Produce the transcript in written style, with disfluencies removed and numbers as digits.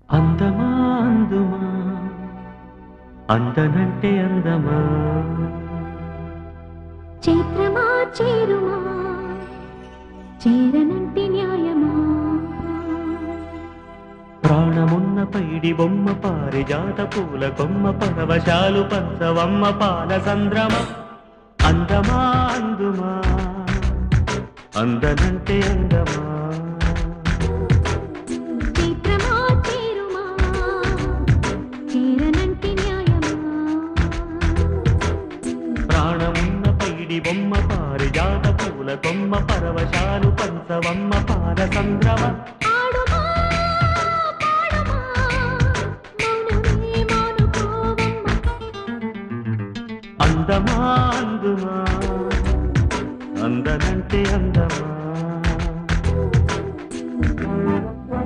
అందమా అందుమా అందనంటే అందమా చైత్రమా చేరుమా చేరనంటే న్యాయమా ప్రాణమున్న పైడి బొమ్మ పారిజాత పూల కొమ్మ పరవశాలు పంచవమ్మ పాల సంద్రమ అందమా అందుమా అందనంటే అందమా బొమ్మ పారిజాత పూల కొమ్మ పరవశాలు పంచవమ్మ పాల సంద్రమ అందమా అందుమా అందనంటే అందమా